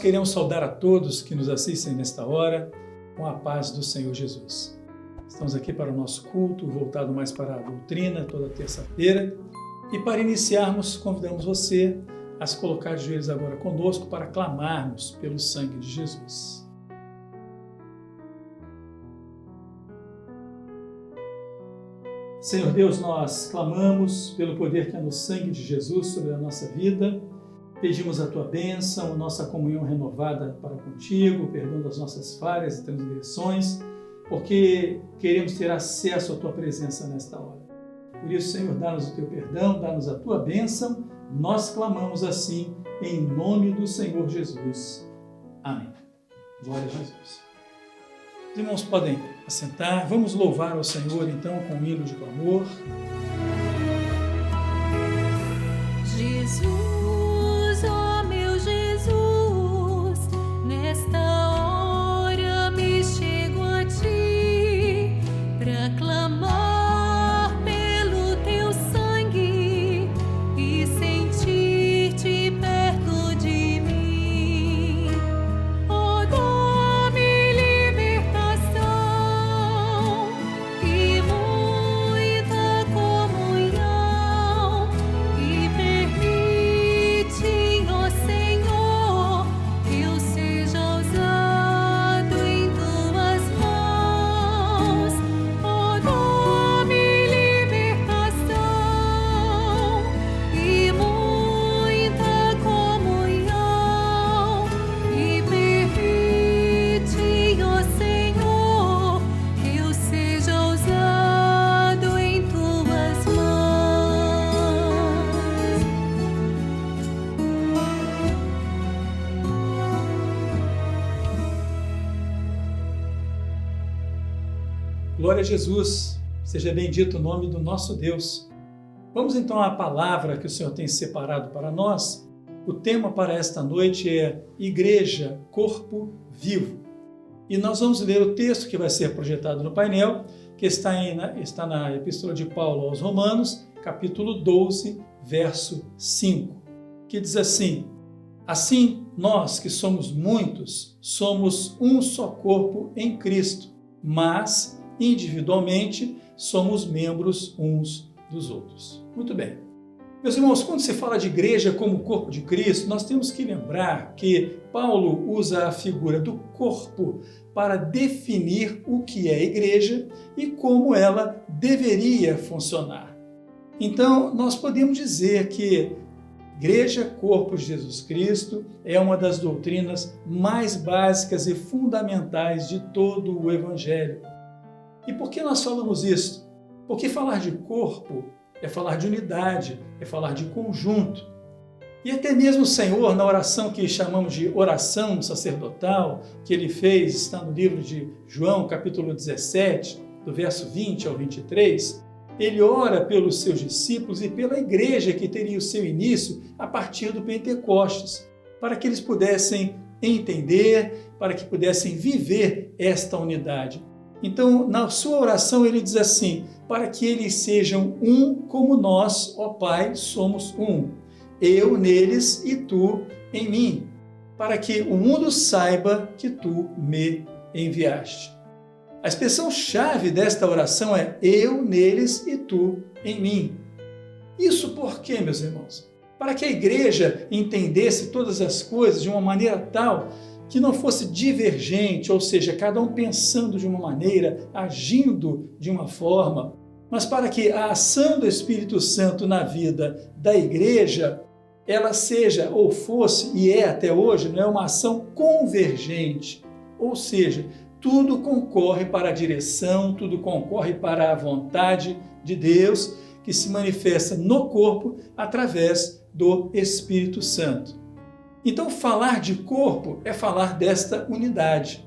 queremos saudar a todos que nos assistem nesta hora com a paz do Senhor Jesus. Estamos aqui para o nosso culto, voltado mais para a doutrina, toda terça-feira. E para iniciarmos, convidamos você a se colocar de joelhos agora conosco para clamarmos pelo sangue de Jesus. Senhor Deus, nós clamamos pelo poder que há no sangue de Jesus sobre a nossa vida. Pedimos a Tua bênção, a nossa comunhão renovada para contigo, o perdão das nossas falhas e transgressões, porque queremos ter acesso à Tua presença nesta hora. Por isso, Senhor, dá-nos o Teu perdão, dá-nos a Tua bênção. Nós clamamos assim, em nome do Senhor Jesus. Amém. Glória a Jesus. Os irmãos podem assentar. Vamos louvar ao Senhor, então, com um hino de clamor. Jesus, ó meu Jesus, nesta hora me chego a Ti para clamar pelo Teu sangue e sentir-Te perto de mim. Oh, dá-me libertação e muita comunhão e permite, ó Senhor, que eu seja usado em Tuas mãos. Oh, dá-me libertação e muita comunhão e permite, ó Senhor, que eu seja usado em Tuas mãos. Glória a Jesus, seja bendito o nome do nosso Deus. Vamos então à palavra que o Senhor tem separado para nós. O tema para esta noite é Igreja, Corpo Vivo. E nós vamos ler o texto que vai ser projetado no painel, que está na Epístola de Paulo aos Romanos, capítulo 12, verso 5, que diz assim: Assim, nós que somos muitos, somos um só corpo em Cristo, mas individualmente somos membros uns dos outros. Muito bem. Meus irmãos, quando se fala de igreja como corpo de Cristo, nós temos que lembrar que Paulo usa a figura do corpo para definir o que é igreja e como ela deveria funcionar. Então, nós podemos dizer que Igreja, corpo de Jesus Cristo, é uma das doutrinas mais básicas e fundamentais de todo o Evangelho. E por que nós falamos isso? Porque falar de corpo é falar de unidade, é falar de conjunto. E até mesmo o Senhor, na oração que chamamos de oração sacerdotal, que ele fez, está no livro de João, capítulo 17, do verso 20 ao 23, ele ora pelos seus discípulos e pela igreja que teria o seu início a partir do Pentecostes, para que eles pudessem entender, para que pudessem viver esta unidade. Então, na sua oração, ele diz assim: para que eles sejam um como nós, ó Pai, somos um. Eu neles e tu em mim, para que o mundo saiba que tu me enviaste. A expressão-chave desta oração é eu neles e tu em mim. Isso por quê, meus irmãos? Para que a igreja entendesse todas as coisas de uma maneira tal que não fosse divergente, ou seja, cada um pensando de uma maneira, agindo de uma forma, mas para que a ação do Espírito Santo na vida da igreja, ela seja ou fosse, e é até hoje, não é uma ação convergente, ou seja, tudo concorre para a direção, tudo concorre para a vontade de Deus, que se manifesta no corpo através do Espírito Santo. Então, falar de corpo é falar desta unidade.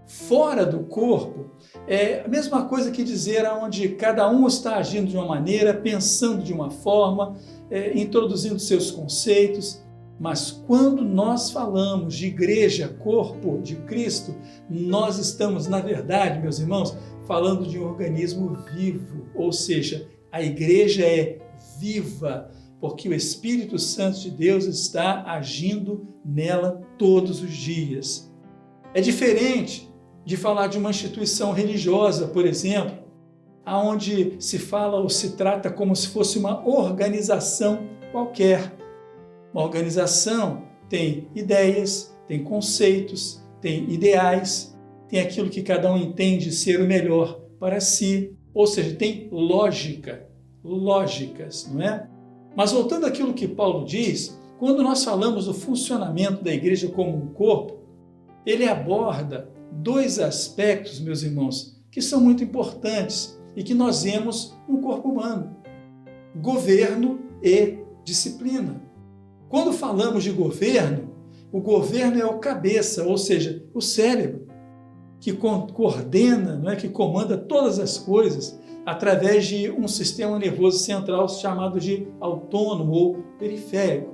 Fora do corpo é a mesma coisa que dizer onde cada um está agindo de uma maneira, pensando de uma forma, introduzindo seus conceitos. Mas quando nós falamos de igreja, corpo de Cristo, nós estamos, na verdade, meus irmãos, falando de um organismo vivo, ou seja, a igreja é viva, porque o Espírito Santo de Deus está agindo nela todos os dias. É diferente de falar de uma instituição religiosa, por exemplo, onde se fala ou se trata como se fosse uma organização qualquer. Uma organização tem ideias, tem conceitos, tem ideais, tem aquilo que cada um entende ser o melhor para si, ou seja, tem lógicas, não é? Mas voltando àquilo que Paulo diz, quando nós falamos do funcionamento da igreja como um corpo, ele aborda dois aspectos, meus irmãos, que são muito importantes e que nós vemos no corpo humano: governo e disciplina. Quando falamos de governo, o governo é o cabeça, ou seja, o cérebro, que coordena, não é, que comanda todas as coisas através de um sistema nervoso central chamado de autônomo ou periférico,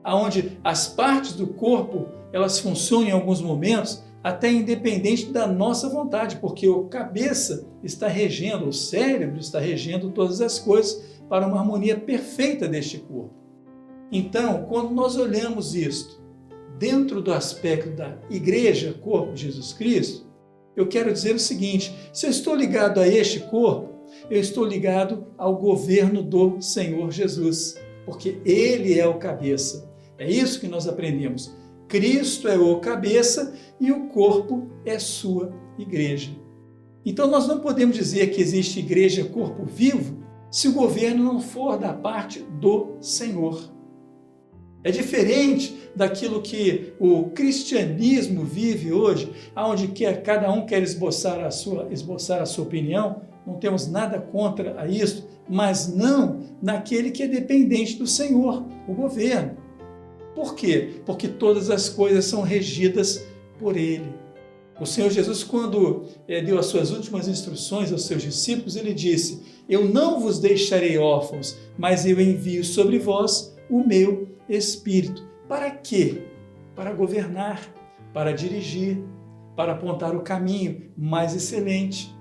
onde as partes do corpo elas funcionam em alguns momentos até independente da nossa vontade, porque o cabeça está regendo, o cérebro está regendo todas as coisas para uma harmonia perfeita deste corpo. Então, quando nós olhamos isto dentro do aspecto da igreja, corpo de Jesus Cristo, eu quero dizer o seguinte: se eu estou ligado a este corpo, eu estou ligado ao governo do Senhor Jesus, porque Ele é o cabeça. É isso que nós aprendemos. Cristo é o cabeça e o corpo é sua igreja. Então nós não podemos dizer que existe igreja corpo vivo se o governo não for da parte do Senhor. É diferente daquilo que o cristianismo vive hoje, onde cada um quer esboçar a sua opinião. Não temos nada contra isso, mas não naquele que é dependente do Senhor, o governo. Por quê? Porque todas as coisas são regidas por Ele. O Senhor Jesus, quando deu as suas últimas instruções aos seus discípulos, Ele disse: eu não vos deixarei órfãos, mas eu envio sobre vós o meu Espírito. Para quê? Para governar, para dirigir, para apontar o caminho mais excelente.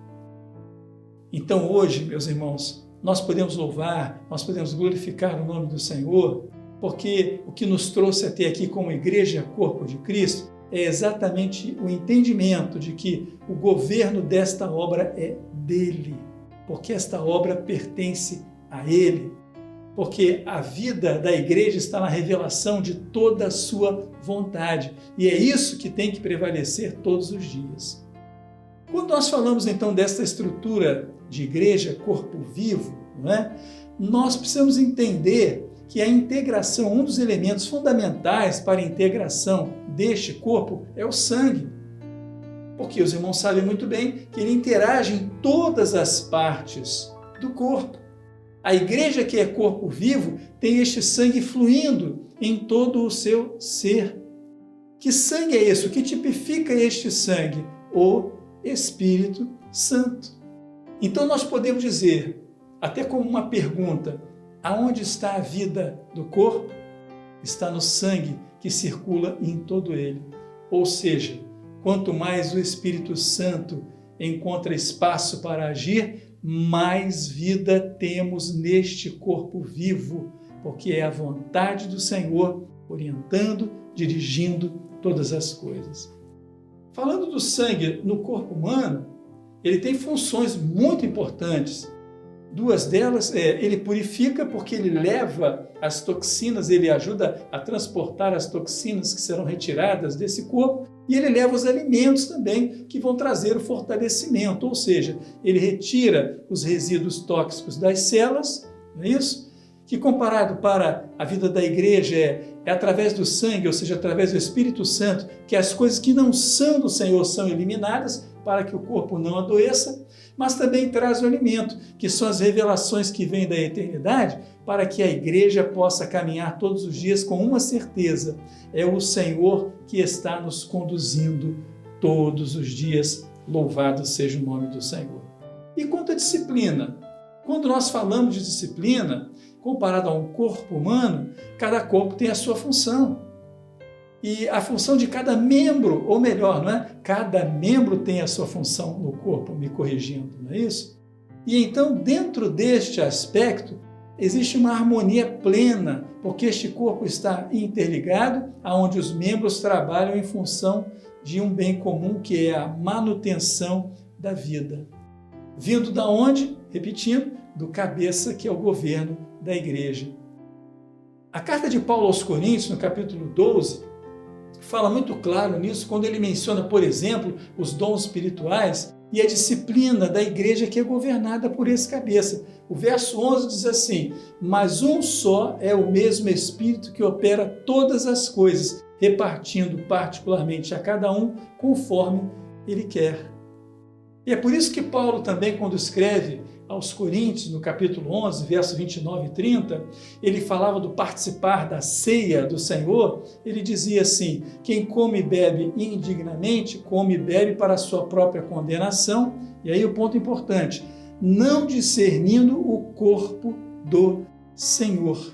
Então hoje, meus irmãos, nós podemos louvar, nós podemos glorificar o nome do Senhor, porque o que nos trouxe até aqui como igreja, corpo de Cristo, é exatamente o entendimento de que o governo desta obra é dele, porque esta obra pertence a Ele, porque a vida da igreja está na revelação de toda a sua vontade, e é isso que tem que prevalecer todos os dias. Quando nós falamos então desta estrutura de igreja, corpo vivo, não é? Nós precisamos entender que a integração, um dos elementos fundamentais para a integração deste corpo é o sangue. Porque os irmãos sabem muito bem que ele interage em todas as partes do corpo. A igreja que é corpo vivo tem este sangue fluindo em todo o seu ser. Que sangue é esse? O que tipifica este sangue? O Espírito Santo. Então nós podemos dizer, até como uma pergunta: aonde está a vida do corpo? Está no sangue que circula em todo ele. Ou seja, quanto mais o Espírito Santo encontra espaço para agir, mais vida temos neste corpo vivo, porque é a vontade do Senhor orientando, dirigindo todas as coisas. Falando do sangue no corpo humano, ele tem funções muito importantes. Duas delas ele purifica porque ele leva as toxinas, ele ajuda a transportar as toxinas que serão retiradas desse corpo, e ele leva os alimentos também que vão trazer o fortalecimento, ou seja, ele retira os resíduos tóxicos das células, não é isso? Que comparado para a vida da igreja é através do sangue, ou seja, através do Espírito Santo, que as coisas que não são do Senhor são eliminadas para que o corpo não adoeça, mas também traz o alimento, que são as revelações que vêm da eternidade, para que a igreja possa caminhar todos os dias com uma certeza: é o Senhor que está nos conduzindo todos os dias. Louvado seja o nome do Senhor. E quanto à disciplina? Quando nós falamos de disciplina, comparado a um corpo humano, cada corpo tem a sua função. E a função de cada membro, ou melhor, não é? Cada membro tem a sua função no corpo, me corrigindo, não é isso? E então, dentro deste aspecto, existe uma harmonia plena, porque este corpo está interligado, aonde os membros trabalham em função de um bem comum, que é a manutenção da vida. Vindo da onde? Repetindo, do cabeça, que é o governo da igreja. A carta de Paulo aos Coríntios, no capítulo 12, fala muito claro nisso, quando ele menciona, por exemplo, os dons espirituais e a disciplina da igreja que é governada por esse cabeça. O verso 11 diz assim: mas um só é o mesmo Espírito que opera todas as coisas, repartindo particularmente a cada um conforme ele quer. E é por isso que Paulo também, quando escreve aos Coríntios, no capítulo 11, versos 29 e 30, ele falava do participar da ceia do Senhor. Ele dizia assim: quem come e bebe indignamente, come e bebe para a sua própria condenação. E aí o ponto importante: não discernindo o corpo do Senhor.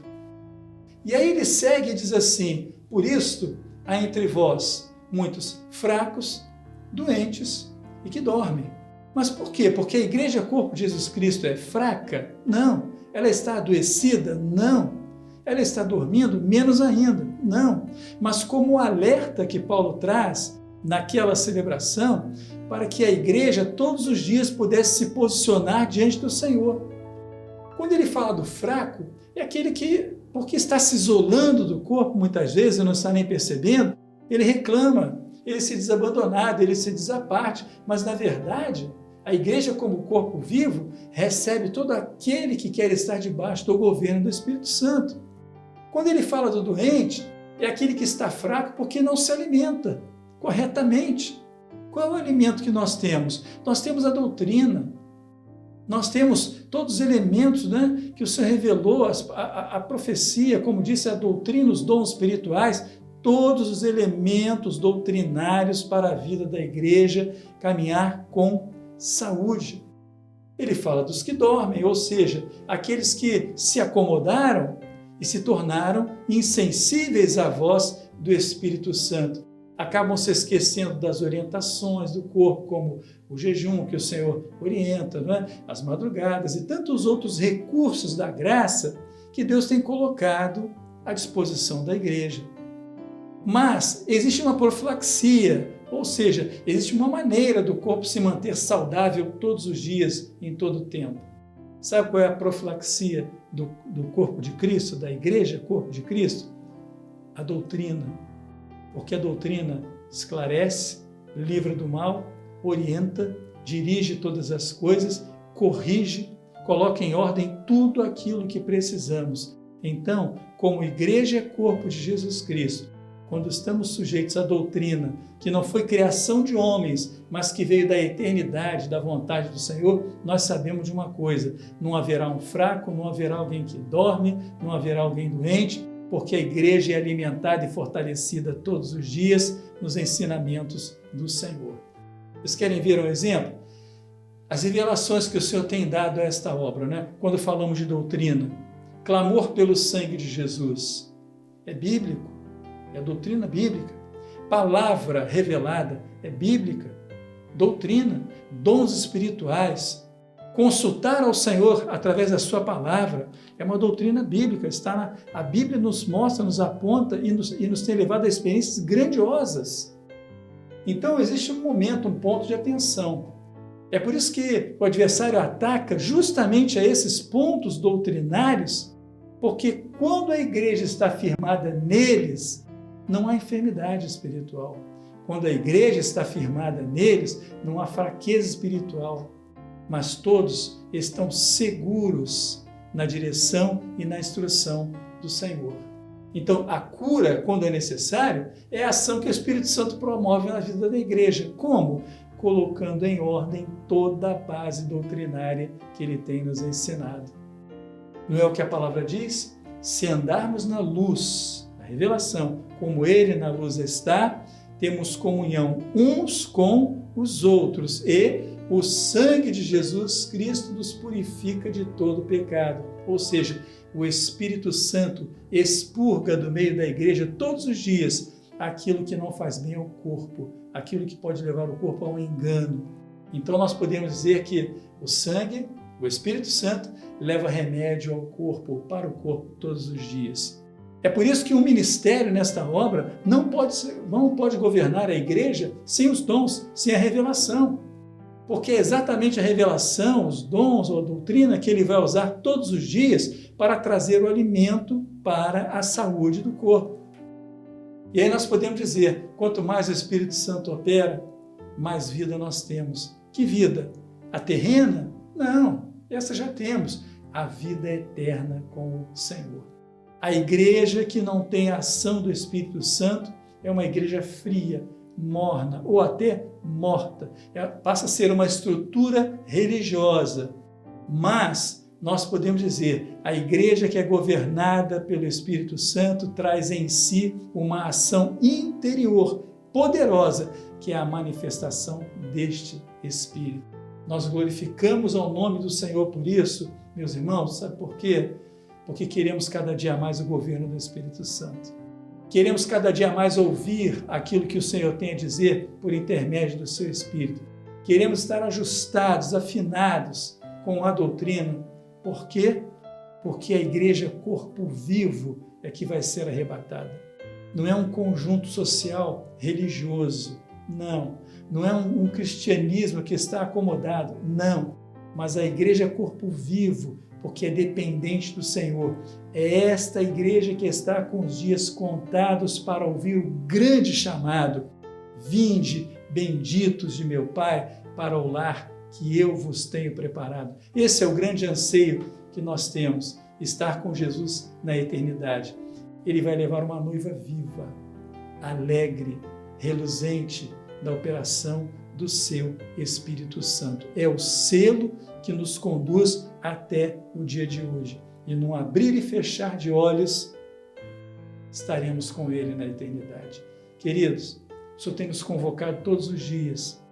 E aí ele segue e diz assim: por isto há entre vós muitos fracos, doentes e que dormem. Mas por quê? Porque a igreja corpo de Jesus Cristo é fraca? Não. Ela está adoecida? Não. Ela está dormindo? Menos ainda. Não. Mas como o alerta que Paulo traz naquela celebração, para que a igreja todos os dias pudesse se posicionar diante do Senhor. Quando ele fala do fraco, é aquele que, porque está se isolando do corpo muitas vezes e não está nem percebendo, ele reclama, ele se diz abandonado, ele se diz à parte, mas na verdade, a igreja como corpo vivo recebe todo aquele que quer estar debaixo do governo do Espírito Santo. Quando ele fala do doente, é aquele que está fraco porque não se alimenta corretamente. Qual é o alimento que nós temos? Nós temos a doutrina, nós temos todos os elementos, né, que o Senhor revelou, a profecia, como disse, a doutrina, os dons espirituais, todos os elementos doutrinários para a vida da igreja caminhar com saúde. Ele fala dos que dormem, ou seja, aqueles que se acomodaram e se tornaram insensíveis à voz do Espírito Santo. Acabam se esquecendo das orientações do corpo, como o jejum que o Senhor orienta, não é? As madrugadas e tantos outros recursos da graça que Deus tem colocado à disposição da igreja. Mas existe uma profilaxia, ou seja, existe uma maneira do corpo se manter saudável todos os dias, em todo o tempo. Sabe qual é a profilaxia do corpo de Cristo, da igreja, corpo de Cristo? A doutrina. Porque a doutrina esclarece, livra do mal, orienta, dirige todas as coisas, corrige, coloca em ordem tudo aquilo que precisamos. Então, como igreja corpo de Jesus Cristo, quando estamos sujeitos à doutrina, que não foi criação de homens, mas que veio da eternidade, da vontade do Senhor, nós sabemos de uma coisa: não haverá um fraco, não haverá alguém que dorme, não haverá alguém doente, porque a igreja é alimentada e fortalecida todos os dias nos ensinamentos do Senhor. Vocês querem ver um exemplo? As revelações que o Senhor tem dado a esta obra, né? Quando falamos de doutrina, clamor pelo sangue de Jesus, é bíblico. É doutrina bíblica. Palavra revelada é bíblica. Doutrina, dons espirituais. Consultar ao Senhor através da sua palavra é uma doutrina bíblica. A Bíblia nos mostra, nos aponta e nos tem levado a experiências grandiosas. Então existe um momento, um ponto de atenção. É por isso que o adversário ataca justamente a esses pontos doutrinários, porque quando a igreja está firmada neles, não há enfermidade espiritual. Quando a igreja está firmada neles, não há fraqueza espiritual. Mas todos estão seguros na direção e na instrução do Senhor. Então, a cura, quando é necessário, é a ação que o Espírito Santo promove na vida da igreja. Como? Colocando em ordem toda a base doutrinária que ele tem nos ensinado. Não é o que a palavra diz? Se andarmos na luz, a revelação, como ele na luz está, temos comunhão uns com os outros e o sangue de Jesus Cristo nos purifica de todo pecado. Ou seja, o Espírito Santo expurga do meio da igreja todos os dias aquilo que não faz bem ao corpo, aquilo que pode levar o corpo a um engano. Então nós podemos dizer que o sangue, O Espírito Santo leva remédio ao corpo, para o corpo, todos os dias. É por isso que um ministério nesta obra não pode governar a igreja sem os dons, sem a revelação. Porque é exatamente a revelação, os dons ou a doutrina que ele vai usar todos os dias para trazer o alimento para a saúde do corpo. E aí nós podemos dizer, quanto mais o Espírito Santo opera, mais vida nós temos. Que vida? A terrena? Não, essa já temos. A vida eterna com o Senhor. A igreja que não tem a ação do Espírito Santo é uma igreja fria, morna ou até morta. Passa a ser uma estrutura religiosa. Mas nós podemos dizer, a igreja que é governada pelo Espírito Santo traz em si uma ação interior, poderosa, que é a manifestação deste Espírito. Nós glorificamos ao nome do Senhor por isso, meus irmãos, sabe por quê? Porque queremos cada dia mais o governo do Espírito Santo. Queremos cada dia mais ouvir aquilo que o Senhor tem a dizer por intermédio do seu Espírito. Queremos estar ajustados, afinados com a doutrina. Por quê? Porque a igreja, corpo vivo, é que vai ser arrebatada. Não é um conjunto social religioso, não. Não é um cristianismo que está acomodado, não. Mas a igreja é corpo vivo, porque é dependente do Senhor. É esta igreja que está com os dias contados para ouvir o grande chamado. Vinde, benditos de meu Pai, para o lar que eu vos tenho preparado. Esse é o grande anseio que nós temos, estar com Jesus na eternidade. Ele vai levar uma noiva viva, alegre, reluzente da operação do seu Espírito Santo. É o selo que nos conduz até o dia de hoje. E num abrir e fechar de olhos, estaremos com Ele na eternidade. Queridos, o Senhor tem nos convocado todos os dias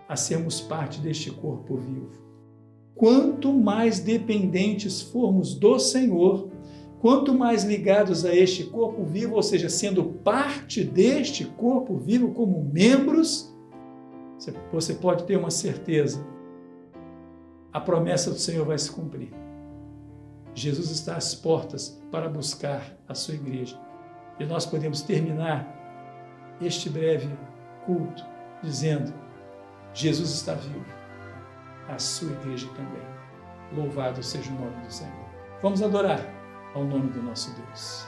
a sermos parte deste corpo vivo. Quanto mais dependentes formos do Senhor, quanto mais ligados a este corpo vivo, ou seja, sendo parte deste corpo vivo como membros, você pode ter uma certeza, a promessa do Senhor vai se cumprir. Jesus está às portas para buscar a sua igreja. E nós podemos terminar este breve culto dizendo, Jesus está vivo, a sua igreja também. Louvado seja o nome do Senhor. Vamos adorar ao nome do nosso Deus.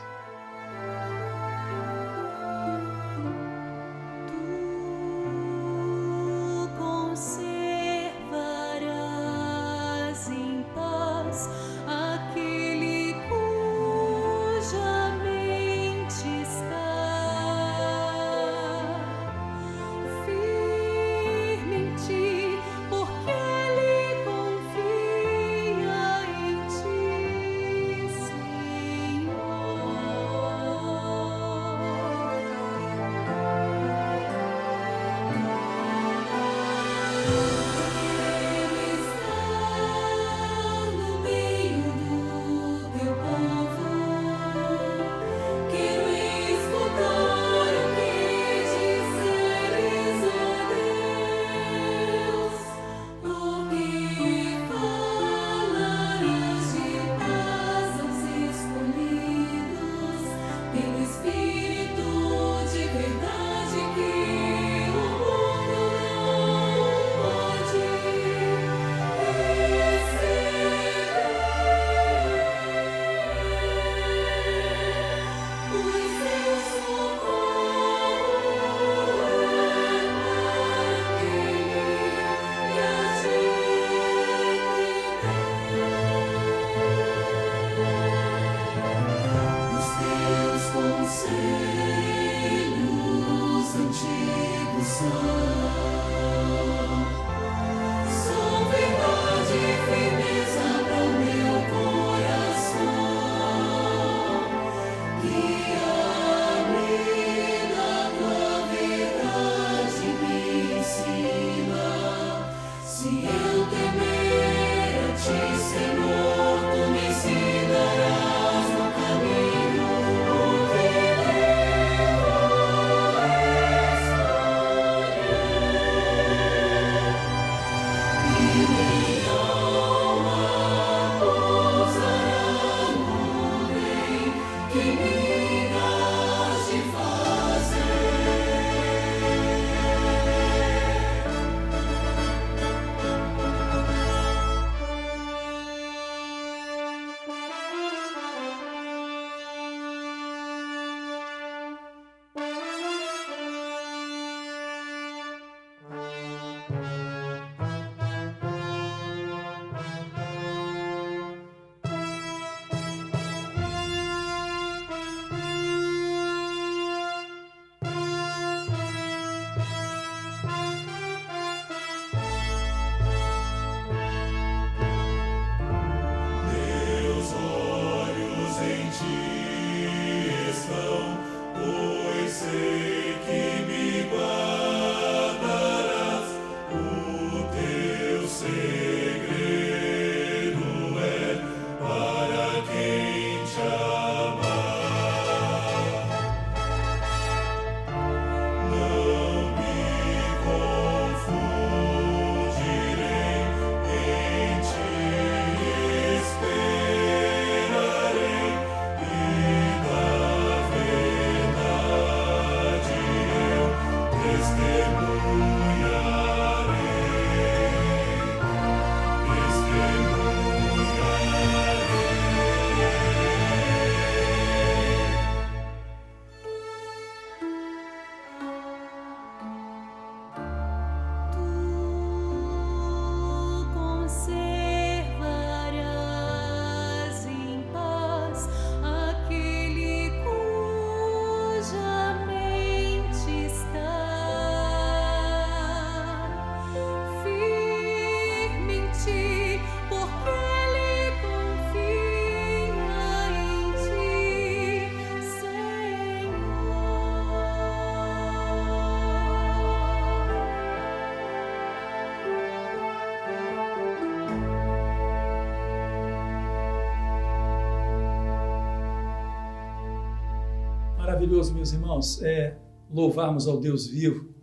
maravilhoso, meus irmãos, é louvarmos ao Deus vivo,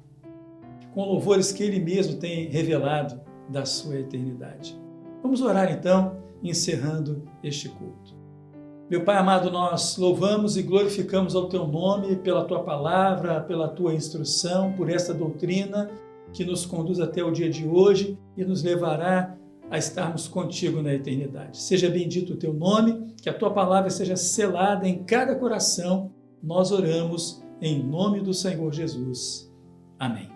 com louvores que Ele mesmo tem revelado da sua eternidade. Vamos orar então, encerrando este culto. Meu Pai amado, nós louvamos e glorificamos ao Teu nome pela Tua palavra, pela Tua instrução, por esta doutrina que nos conduz até o dia de hoje e nos levará a estarmos contigo na eternidade. Seja bendito o Teu nome, que a Tua palavra seja selada em cada coração. Nós oramos em nome do Senhor Jesus. Amém.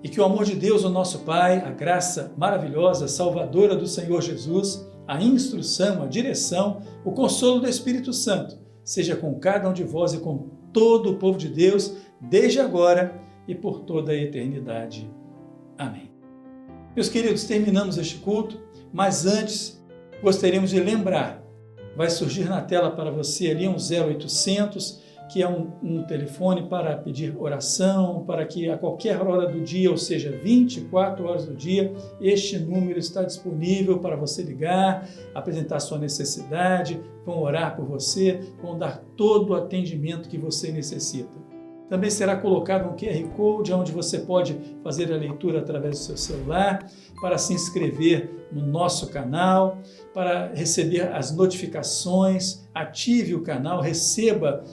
E que o amor de Deus, o nosso Pai, a graça maravilhosa, salvadora do Senhor Jesus, a instrução, a direção, o consolo do Espírito Santo, seja com cada um de vós e com todo o povo de Deus, desde agora e por toda a eternidade. Amém. Meus queridos, terminamos este culto, mas antes gostaríamos de lembrar, vai surgir na tela para você ali um 0800, que é um telefone para pedir oração, para que a qualquer hora do dia, ou seja, 24 horas do dia, este número está disponível para você ligar, apresentar sua necessidade, vão orar por você, vão dar todo o atendimento que você necessita. Também será colocado um QR Code onde você pode fazer a leitura através do seu celular, para se inscrever no nosso canal, para receber as notificações, ative o canal, receba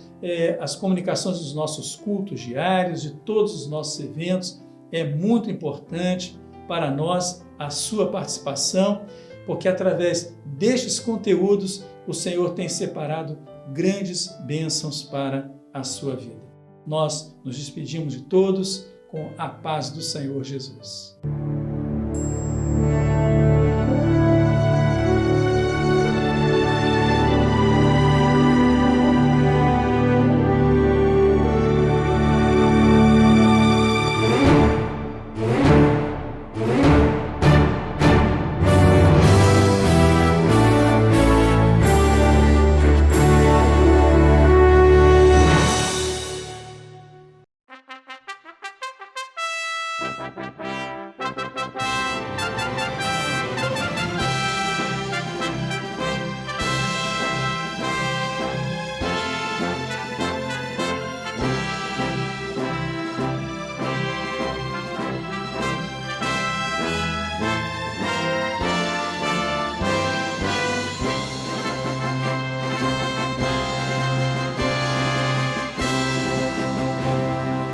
as comunicações dos nossos cultos diários, de todos os nossos eventos. É muito importante para nós a sua participação, porque através destes conteúdos o Senhor tem separado grandes bênçãos para a sua vida. Nós nos despedimos de todos com a paz do Senhor Jesus.